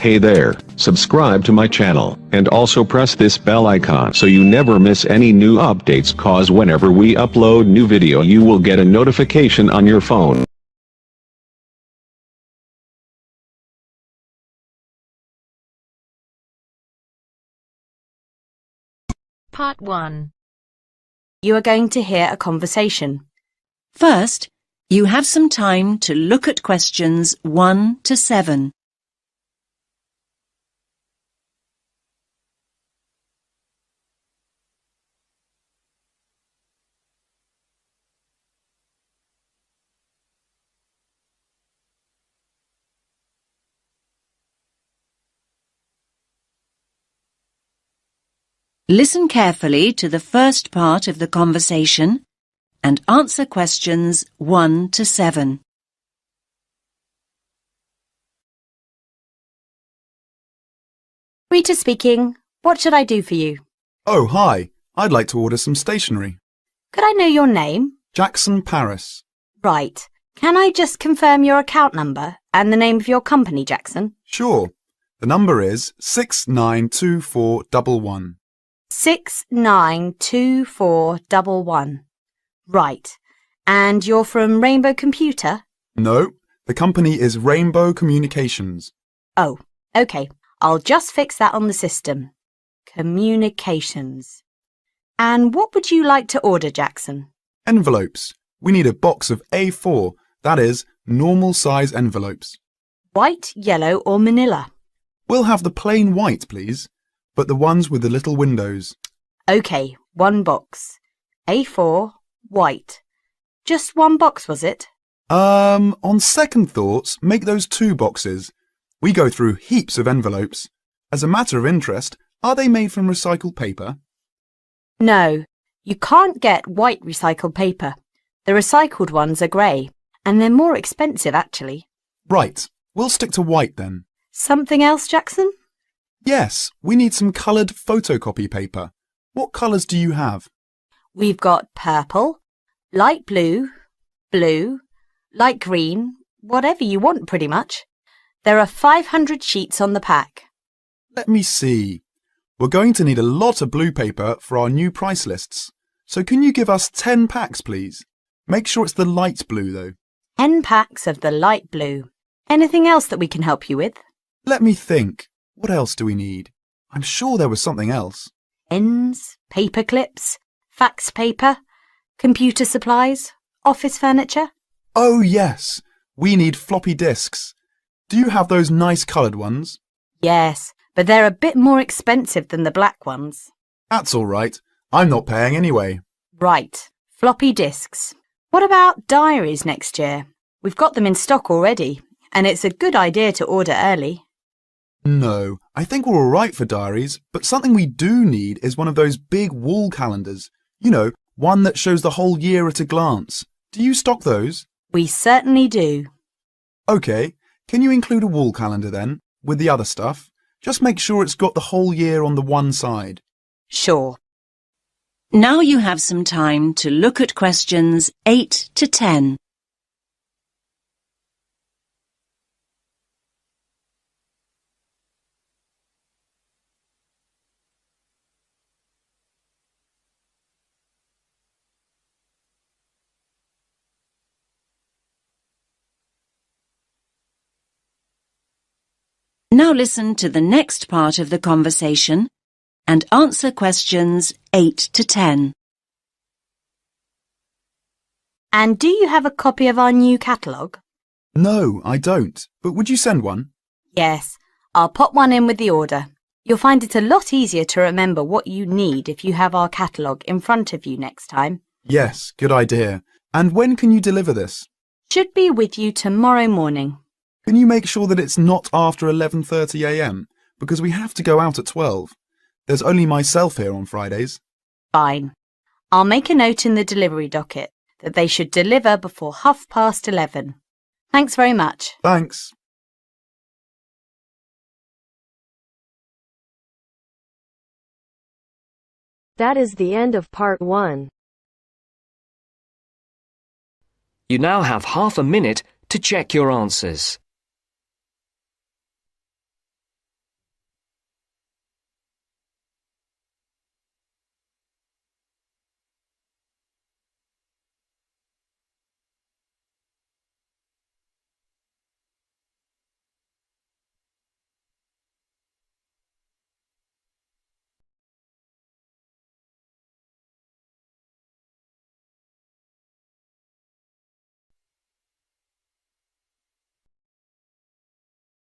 Hey there, subscribe to my channel, and also press this bell icon so you never miss any new updates, cause whenever we upload new video you will get a notification on your phone. Part 1. You are going to hear a conversation. First, you have some time to look at questions 1 to 7. Listen carefully to the first part of the conversation and answer questions 1 to 7. Rita speaking. What should I do for you? Oh, hi. I'd like to order some stationery. Could I know your name? Jackson Paris. Right. Can I just confirm your account number and the name of your company, Jackson? Sure. The number is 692411. 692411. Right. And you're from Rainbow Computer? No, the company is Rainbow Communications. Oh, okay. I'll just fix that on the system. Communications. And what would you like to order, Jackson? Envelopes. We need a box of A4, that is, normal size envelopes. White, yellow or manila? We'll have the plain white, please, but the ones with the little windows. Okay, one box. A4, white. Just one box, was it? On second thoughts, make those 2 boxes. We go through heaps of envelopes. As a matter of interest, are they made from recycled paper? No, you can't get white recycled paper. The recycled ones are grey, and they're more expensive actually. Right, we'll stick to white then. Something else, Jackson? Yes, we need some coloured photocopy paper. What colours do you have? We've got purple, light blue, blue, light green, whatever you want pretty much. There are 500 sheets on the pack. Let me see. We're going to need a lot of blue paper for our new price lists. So can you give us 10 packs, please? Make sure it's the light blue, though. 10 packs of the light blue. Anything else that we can help you with? Let me think. What else do we need? I'm sure there was something else. Pens, paper clips, fax paper, computer supplies, office furniture. Oh, yes. We need floppy disks. Do you have those nice coloured ones? Yes, but they're a bit more expensive than the black ones. That's all right. I'm not paying anyway. Right, floppy disks. What about diaries next year? We've got them in stock already, and it's a good idea to order early. No, I think we're all right for diaries, but something we do need is one of those big wall calendars. You know, one that shows the whole year at a glance. Do you stock those? We certainly do. OK, can you include a wall calendar then, with the other stuff? Just make sure it's got the whole year on the one side. Sure. Now you have some time to look at questions 8 to 10. Now listen to the next part of the conversation and answer questions 8 to 10. And do you have a copy of our new catalogue? No, I don't. But would you send one? Yes, I'll pop one in with the order. You'll find it a lot easier to remember what you need if you have our catalogue in front of you next time. Yes, good idea. And when can you deliver this? Should be with you tomorrow morning. Can you make sure that it's not after 11:30 a.m? Because we have to go out at 12. There's only myself here on Fridays. Fine. I'll make a note in the delivery docket that they should deliver before 11:30. Thanks very much. Thanks. That is the end of part 1. You now have half a minute to check your answers.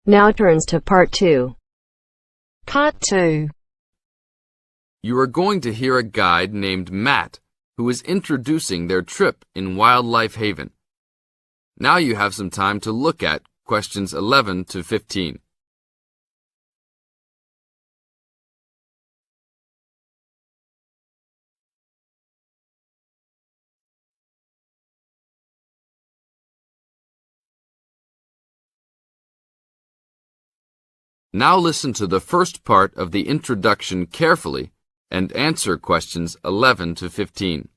Now turns to Part 2. Part 2. You are going to hear a guide named Matt who is introducing their trip in Wildlife Haven. Now you have some time to look at questions 11 to 15. Now listen to the first part of the introduction carefully and answer questions 11 to 15.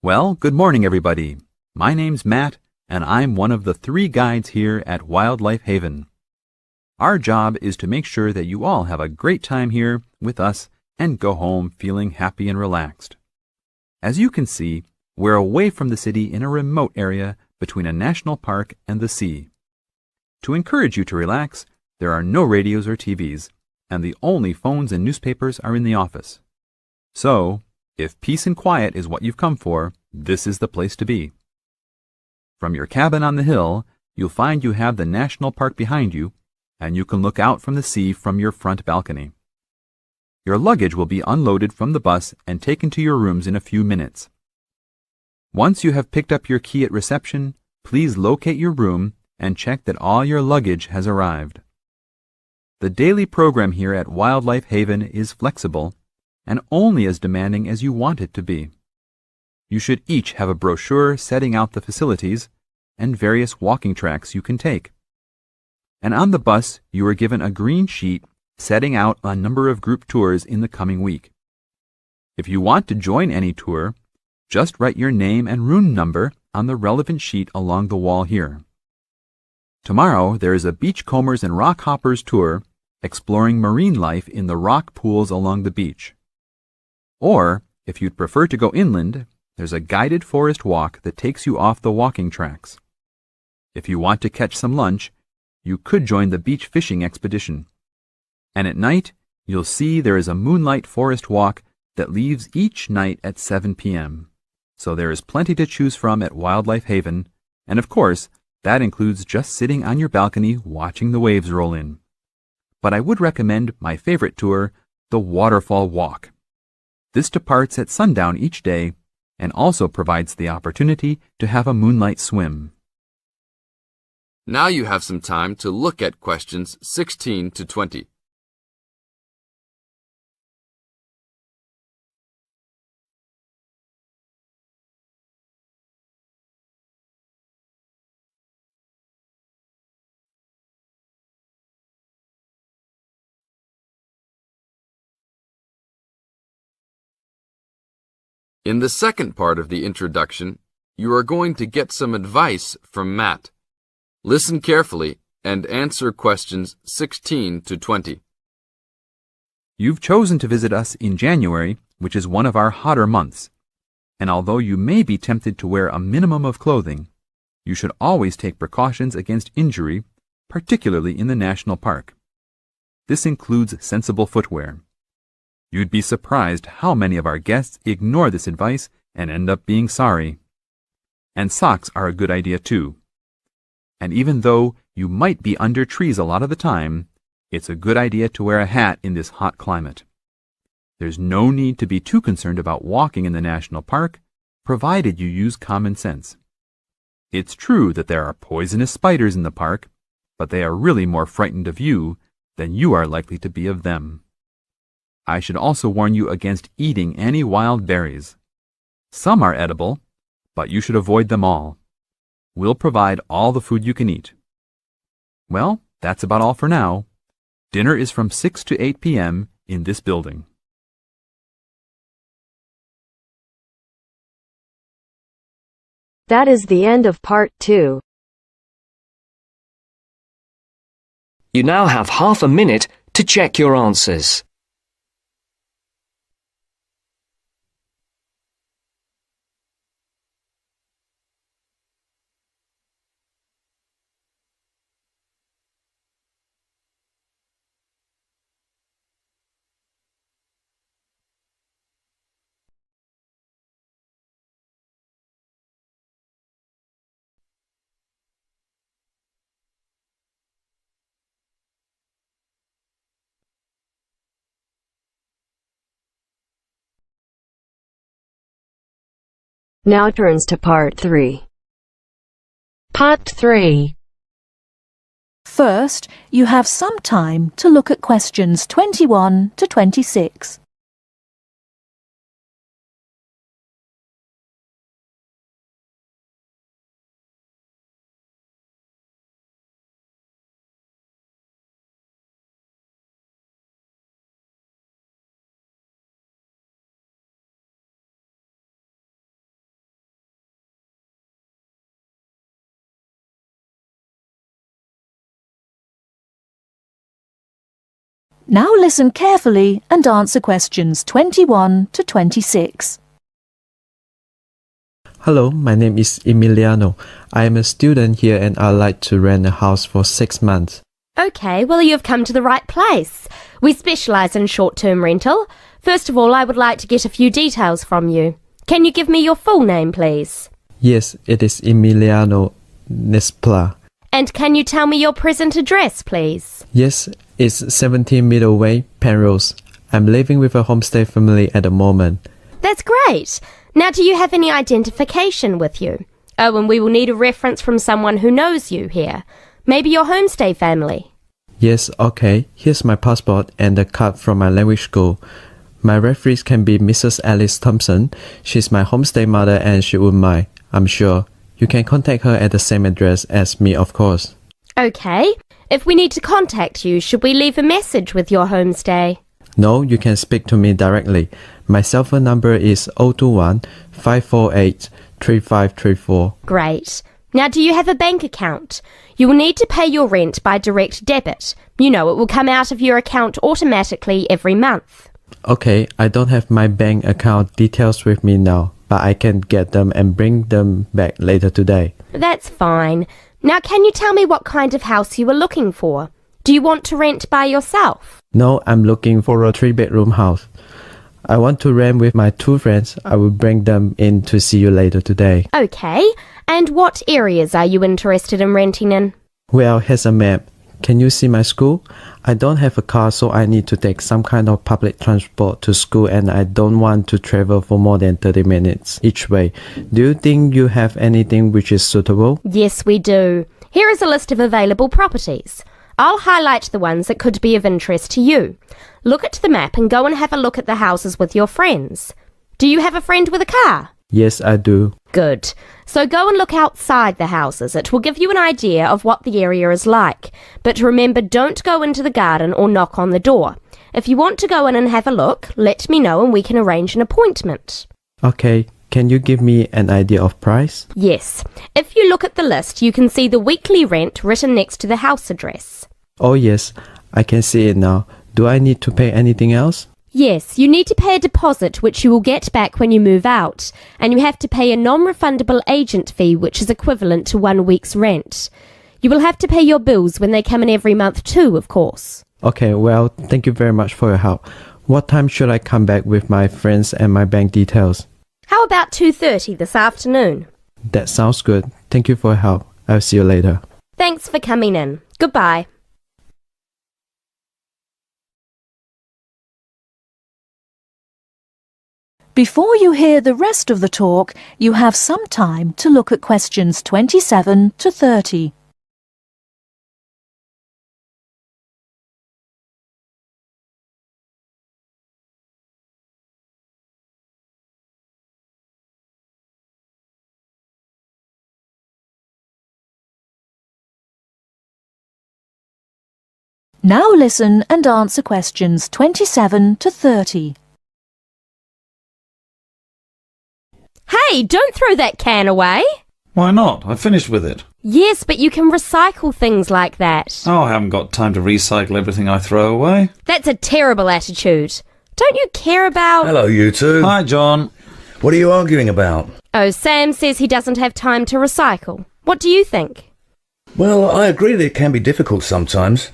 Well, good morning, everybody. My name's Matt, and I'm one of the 3 guides here at Wildlife Haven. Our job is to make sure that you all have a great time here with us and go home feeling happy and relaxed. As you can see, we're away from the city in a remote area between a national park and the sea. To encourage you to relax, there are no radios or TVs, and the only phones and newspapers are in the office. So, if peace and quiet is what you've come for, this is the place to be. From your cabin on the hill, you'll find you have the national park behind you, and you can look out from the sea from your front balcony. Your luggage will be unloaded from the bus and taken to your rooms in a few minutes. Once you have picked up your key at reception, please locate your room and check that all your luggage has arrived. The daily program here at Wildlife Haven is flexible and only as demanding as you want it to be. You should each have a brochure setting out the facilities and various walking tracks you can take. And on the bus, you are given a green sheet setting out a number of group tours in the coming week. If you want to join any tour, just write your name and room number on the relevant sheet along the wall here. Tomorrow, there is a beachcombers and rock hoppers tour exploring marine life in the rock pools along the beach. Or, if you'd prefer to go inland, there's a guided forest walk that takes you off the walking tracks. If you want to catch some lunch, you could join the beach fishing expedition. And at night, you'll see there is a moonlight forest walk that leaves each night at 7 p.m. So there is plenty to choose from at Wildlife Haven, and of course, that includes just sitting on your balcony watching the waves roll in. But I would recommend my favorite tour, the Waterfall Walk. This departs at sundown each day and also provides the opportunity to have a moonlight swim. Now you have some time to look at questions 16 to 20. In the second part of the introduction, you are going to get some advice from Matt. Listen carefully and answer questions 16 to 20. You've chosen to visit us in January, which is one of our hotter months. And although you may be tempted to wear a minimum of clothing, you should always take precautions against injury, particularly in the national park. This includes sensible footwear. You'd be surprised how many of our guests ignore this advice and end up being sorry. And socks are a good idea too. And even though you might be under trees a lot of the time, it's a good idea to wear a hat in this hot climate. There's no need to be too concerned about walking in the national park, provided you use common sense. It's true that there are poisonous spiders in the park, but they are really more frightened of you than you are likely to be of them. I should also warn you against eating any wild berries. Some are edible, but you should avoid them all. We'll provide all the food you can eat. Well, that's about all for now. Dinner is from 6 to 8 p.m. in this building. That is the end of Part 2. You now have half a minute to check your answers. Now turns to part 3. Part 3. First, you have some time to look at questions 21 to 26. Now listen carefully and answer questions 21 to 26. Hello, my name is Emiliano. I am a student here and I'd like to rent a house for 6 months. Okay, well, you've come to the right place. We specialise in short-term rental. First of all, I would like to get a few details from you. Can you give me your full name, please? Yes, it is Emiliano Nespla. And can you tell me your present address, please? Yes, it's 17 Middleway, Penrose. I'm living with a homestay family at the moment. That's great. Now, do you have any identification with you? Oh, and we will need a reference from someone who knows you here. Maybe your homestay family. Yes, okay. Here's my passport and a card from my language school. My referees can be Mrs. Alice Thompson. She's my homestay mother and she wouldn't mind, I'm sure. You can contact her at the same address as me, of course. Okay. If we need to contact you, should we leave a message with your homestay? No, you can speak to me directly. My cell phone number is 021 548 3534. Great. Now, do you have a bank account? You will need to pay your rent by direct debit. You know, it will come out of your account automatically every month. Okay, I don't have my bank account details with me now, but I can get them and bring them back later today. That's fine. Now, can you tell me what kind of house you are looking for? Do you want to rent by yourself? No, I'm looking for a 3-bedroom house. I want to rent with my 2 friends. I will bring them in to see you later today. Okay. And what areas are you interested in renting in? Well, here's a map. Can you see my school? I don't have a car, so I need to take some kind of public transport to school and I don't want to travel for more than 30 minutes each way. Do you think you have anything which is suitable? Yes, we do. Here is a list of available properties. I'll highlight the ones that could be of interest to you. Look at the map and go and have a look at the houses with your friends. Do you have a friend with a car? Yes, I do. Good. So go and look outside the houses. It will give you an idea of what the area is like. But remember, don't go into the garden or knock on the door. If you want to go in and have a look, let me know and we can arrange an appointment. Okay, can you give me an idea of price? Yes. If you look at the list, you can see the weekly rent written next to the house address. Oh yes, I can see it now. Do I need to pay anything else? Yes, you need to pay a deposit which you will get back when you move out, and you have to pay a non-refundable agent fee which is equivalent to 1 week's rent. You will have to pay your bills when they come in every month too, of course. Okay, well, thank you very much for your help. What time should I come back with my friends and my bank details? How about 2:30 this afternoon? That sounds good. Thank you for your help. I'll see you later. Thanks for coming in. Goodbye. Before you hear the rest of the talk, you have some time to look at questions 27 to 30. Now listen and answer questions 27 to 30. Hey, don't throw that can away. Why not? I finished with it. Yes, but you can recycle things like that. Oh, I haven't got time to recycle everything I throw away. That's a terrible attitude. Don't you care about... Hello, you two. Hi, John. What are you arguing about? Oh, Sam says he doesn't have time to recycle. What do you think? Well, I agree that it can be difficult sometimes.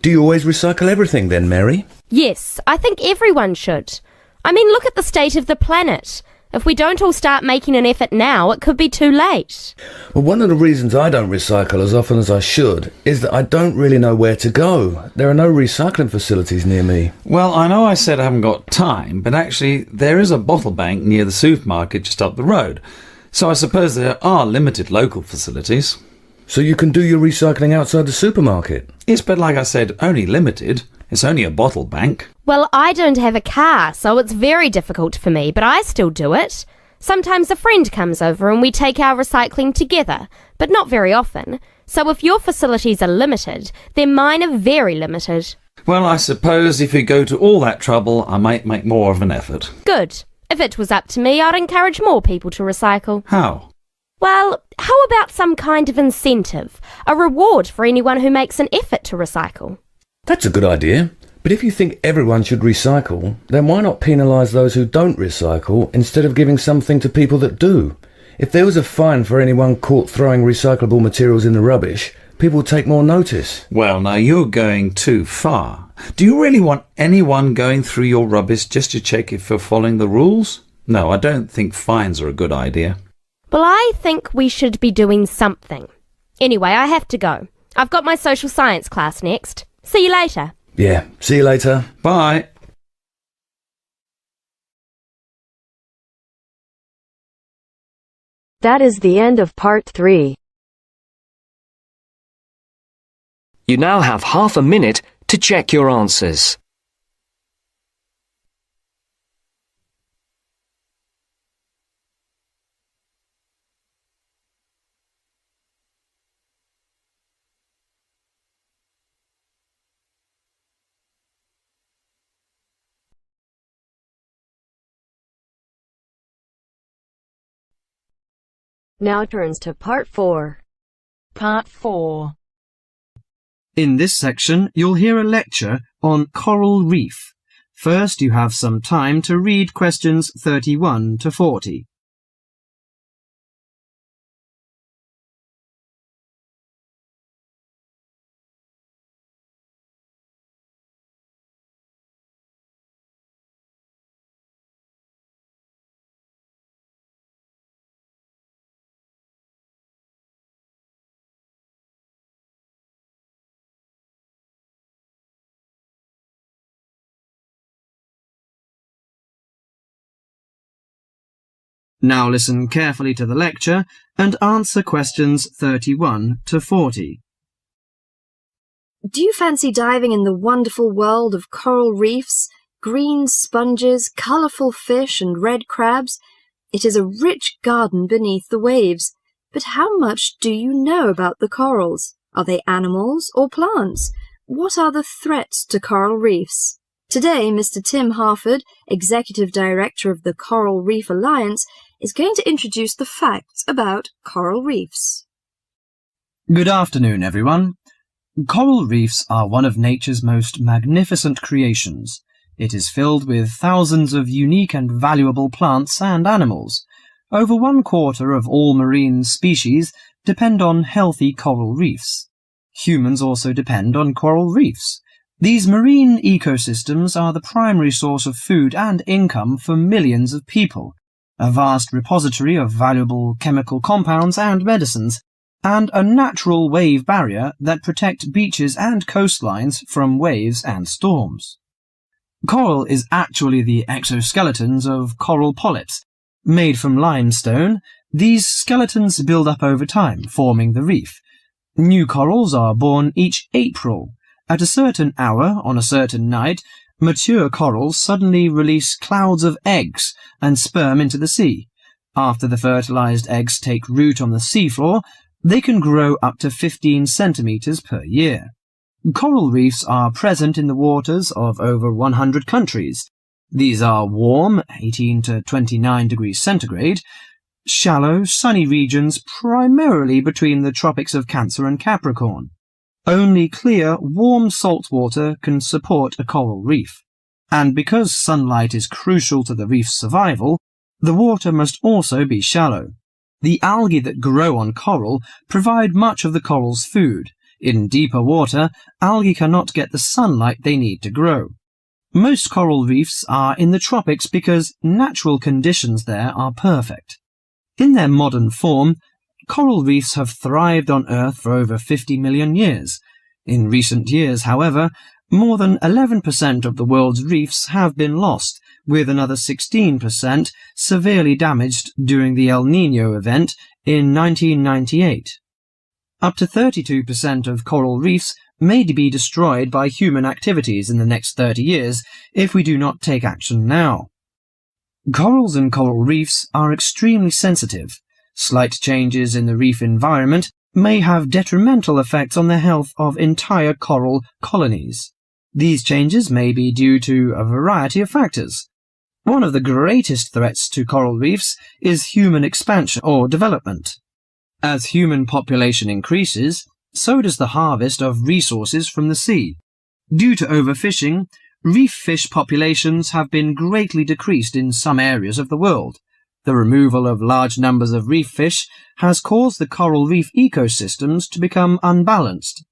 Do you always recycle everything then, Mary? Yes, I think everyone should. I mean, look at the state of the planet. If we don't all start making an effort now, it could be too late. Well, one of the reasons I don't recycle as often as I should is that I don't really know where to go. There are no recycling facilities near me. Well, I know I said I haven't got time, but actually there is a bottle bank near the supermarket just up the road. So I suppose there are limited local facilities. So you can do your recycling outside the supermarket? Yes, but like I said, only limited. It's only a bottle bank. Well, I don't have a car, so it's very difficult for me, but I still do it. Sometimes a friend comes over and we take our recycling together, but not very often. So if your facilities are limited, then mine are very limited. Well, I suppose if you go to all that trouble, I might make more of an effort. Good. If it was up to me, I'd encourage more people to recycle. How? Well, how about some kind of incentive? A reward for anyone who makes an effort to recycle? That's a good idea. But if you think everyone should recycle, then why not penalise those who don't recycle instead of giving something to people that do? If there was a fine for anyone caught throwing recyclable materials in the rubbish, people would take more notice. Well, now you're going too far. Do you really want anyone going through your rubbish just to check if you're following the rules? No, I don't think fines are a good idea. Well, I think we should be doing something. Anyway, I have to go. I've got my social science class next. See you later. Yeah, see you later. Bye. That is the end of part 3. You now have half a minute to check your answers. Now turns to part 4. Part 4. In this section, you'll hear a lecture on coral reef. First, you have some time to read questions 31 to 40. Now listen carefully to the lecture and answer questions 31 to 40. Do you fancy diving in the wonderful world of coral reefs, green sponges, colourful fish and red crabs? It is a rich garden beneath the waves. But how much do you know about the corals? Are they animals or plants? What are the threats to coral reefs? Today, Mr. Tim Harford, Executive Director of the Coral Reef Alliance, is going to introduce the facts about coral reefs. Good afternoon, everyone. Coral reefs are one of nature's most magnificent creations. It is filled with thousands of unique and valuable plants and animals. Over 1/4 of all marine species depend on healthy coral reefs. Humans also depend on coral reefs. These marine ecosystems are the primary source of food and income for millions of people, a vast repository of valuable chemical compounds and medicines, and a natural wave barrier that protect beaches and coastlines from waves and storms. Coral is actually the exoskeletons of coral polyps. Made from limestone, these skeletons build up over time, forming the reef. New corals are born each April. At a certain hour, on a certain night, mature corals suddenly release clouds of eggs and sperm into the sea. After the fertilized eggs take root on the seafloor, they can grow up to 15 centimeters per year. Coral reefs are present in the waters of over 100 countries. These are warm, 18 to 29 degrees centigrade, shallow, sunny regions primarily between the tropics of Cancer and Capricorn. Only clear, warm salt water can support a coral reef. And because sunlight is crucial to the reef's survival, the water must also be shallow. The algae that grow on coral provide much of the coral's food. In deeper water, algae cannot get the sunlight they need to grow. Most coral reefs are in the tropics because natural conditions there are perfect. In their modern form, coral reefs have thrived on Earth for over 50 million years. In recent years, however, more than 11% of the world's reefs have been lost, with another 16% severely damaged during the El Niño event in 1998. Up to 32% of coral reefs may be destroyed by human activities in the next 30 years if we do not take action now. Corals and coral reefs are extremely sensitive. Slight changes in the reef environment may have detrimental effects on the health of entire coral colonies. These changes may be due to a variety of factors. One of the greatest threats to coral reefs is human expansion or development. As human population increases, so does the harvest of resources from the sea. Due to overfishing, reef fish populations have been greatly decreased in some areas of the world. The removal of large numbers of reef fish has caused the coral reef ecosystems to become unbalanced.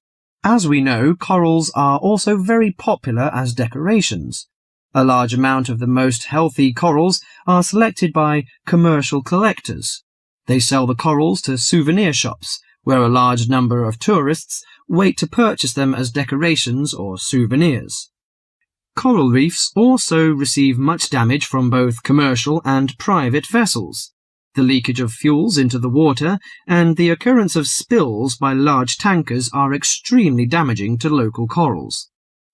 As we know, corals are also very popular as decorations. A large amount of the most healthy corals are selected by commercial collectors. They sell the corals to souvenir shops, where a large number of tourists wait to purchase them as decorations or souvenirs. Coral reefs also receive much damage from both commercial and private vessels. The leakage of fuels into the water and the occurrence of spills by large tankers are extremely damaging to local corals.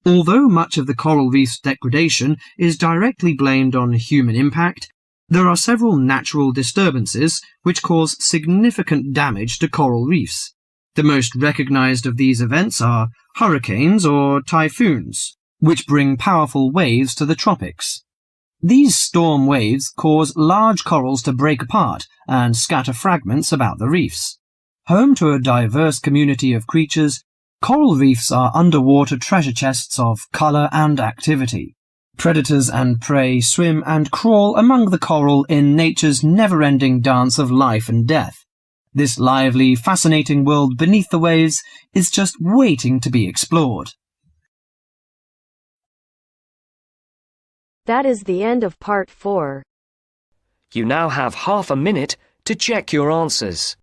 Although much of the coral reef's degradation is directly blamed on human impact, there are several natural disturbances which cause significant damage to coral reefs. The most recognized of these events are hurricanes or typhoons, which bring powerful waves to the tropics. These storm waves cause large corals to break apart and scatter fragments about the reefs. Home to a diverse community of creatures, coral reefs are underwater treasure chests of color and activity. Predators and prey swim and crawl among the coral in nature's never-ending dance of life and death. This lively, fascinating world beneath the waves is just waiting to be explored. That is the end of part 4. You now have half a minute to check your answers.